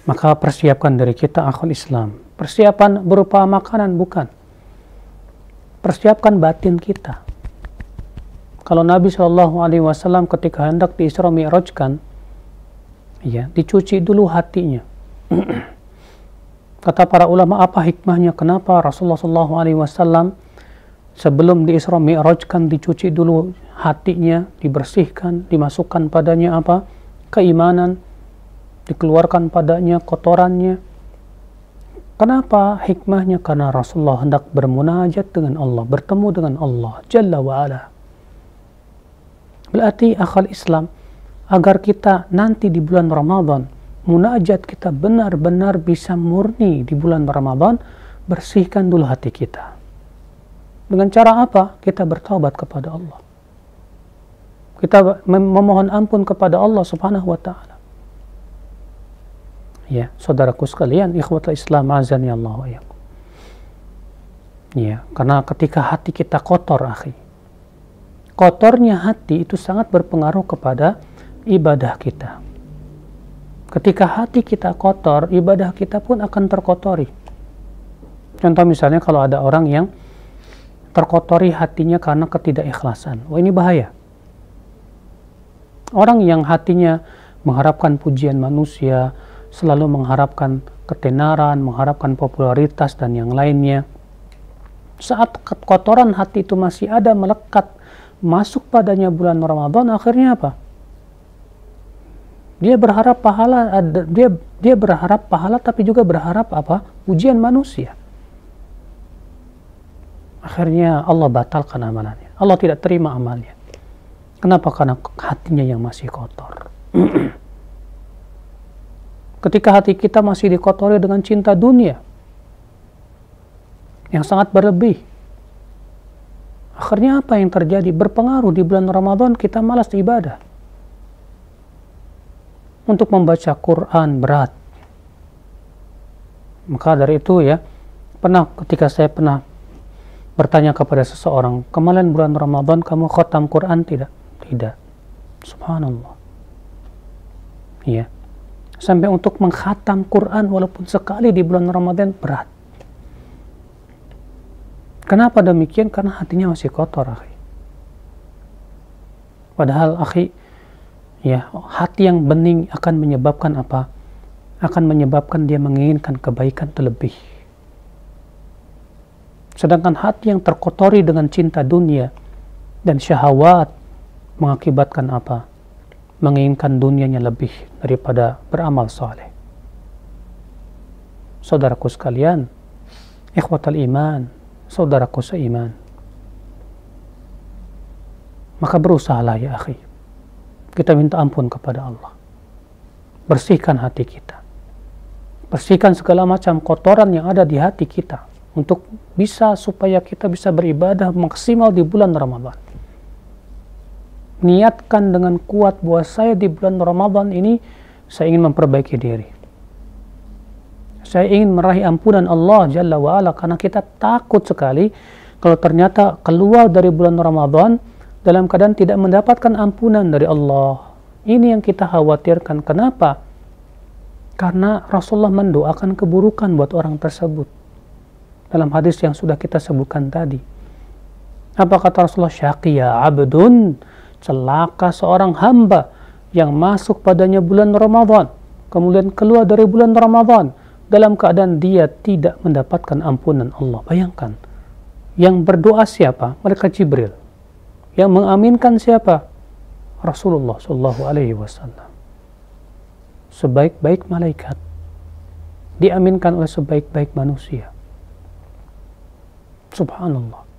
Maka persiapkan diri kita akhul Islam. Persiapan berupa makanan bukan. Persiapkan batin kita. Kalau Nabi SAW ketika hendak di-Isra Mi'rajkan, ya, dicuci dulu hatinya. Kata para ulama, apa hikmahnya? Kenapa Rasulullah SAW sebelum di-Isra Mi'rajkan dicuci dulu hatinya, dibersihkan, dimasukkan padanya apa? Keimanan, dikeluarkan padanya kotorannya. Kenapa hikmahnya? Karena Rasulullah hendak bermunajat dengan Allah, bertemu dengan Allah Jalla wa'ala. Berarti akhal Islam, agar kita nanti di bulan Ramadan, munajat kita benar-benar bisa murni di bulan Ramadan, bersihkan dulu hati kita. Dengan cara apa? Kita bertaubat kepada Allah. Kita memohon ampun kepada Allah Subhanahu wa ta'ala. Ya, saudaraku sekalian, ikhwatul Islam azani Allah wa iyyakum. Ya, karena ketika hati kita kotor, akhi, kotornya hati itu sangat berpengaruh kepada ibadah kita. Ketika hati kita kotor, ibadah kita pun akan terkotori. Contoh misalnya kalau ada orang yang terkotori hatinya karena ketidakikhlasan. Wah, ini bahaya. Orang yang hatinya mengharapkan pujian manusia, selalu mengharapkan ketenaran, mengharapkan popularitas dan yang lainnya. Saat kotoran hati itu masih ada melekat, masuk padanya bulan Ramadan, akhirnya apa? Dia berharap pahala, dia berharap pahala tapi juga berharap apa? Pujian manusia. Akhirnya Allah batalkan amalannya. Allah tidak terima amalnya. Kenapa? Karena hatinya yang masih kotor. Ketika hati kita masih dikotori dengan cinta dunia yang sangat berlebih, akhirnya apa yang terjadi? Berpengaruh di bulan Ramadan kita malas ibadah. Untuk membaca Quran berat. Maka dari itu ya, ketika saya pernah bertanya kepada seseorang, kemarin bulan Ramadan kamu khatam Quran tidak? Tidak. Subhanallah. Ya. Sampai untuk mengkhatam Quran walaupun sekali di bulan Ramadan berat. Kenapa demikian? Karena hatinya masih kotor, akhi. Padahal, akhi, ya, hati yang bening akan menyebabkan apa? Akan menyebabkan dia menginginkan kebaikan terlebih. Sedangkan hati yang terkotori dengan cinta dunia dan syahwat mengakibatkan apa? Menginginkan dunianya lebih daripada beramal saleh. Saudaraku sekalian, ikhwatal iman, saudaraku seiman, maka berusahalah ya akhi, kita minta ampun kepada Allah. Bersihkan hati kita. Bersihkan segala macam kotoran yang ada di hati kita untuk supaya kita bisa beribadah maksimal di bulan Ramadan. Niatkan dengan kuat bahwa saya di bulan Ramadan ini saya ingin memperbaiki diri. Saya ingin meraih ampunan Allah Jalla wa'ala, karena kita takut sekali kalau ternyata keluar dari bulan Ramadan dalam keadaan tidak mendapatkan ampunan dari Allah. Ini yang kita khawatirkan. Kenapa? Karena Rasulullah mendoakan keburukan buat orang tersebut. Dalam hadis yang sudah kita sebutkan tadi. Apa kata Rasulullah? Syaqiya abdun, celaka seorang hamba yang masuk padanya bulan Ramadan, kemudian keluar dari bulan Ramadan dalam keadaan dia tidak mendapatkan ampunan Allah. Bayangkan, yang berdoa siapa? Malaikat Jibril. Yang mengaminkan siapa? Rasulullah Shallallahu Alaihi Wasallam. Sebaik-baik malaikat diaminkan oleh sebaik-baik manusia. Subhanallah.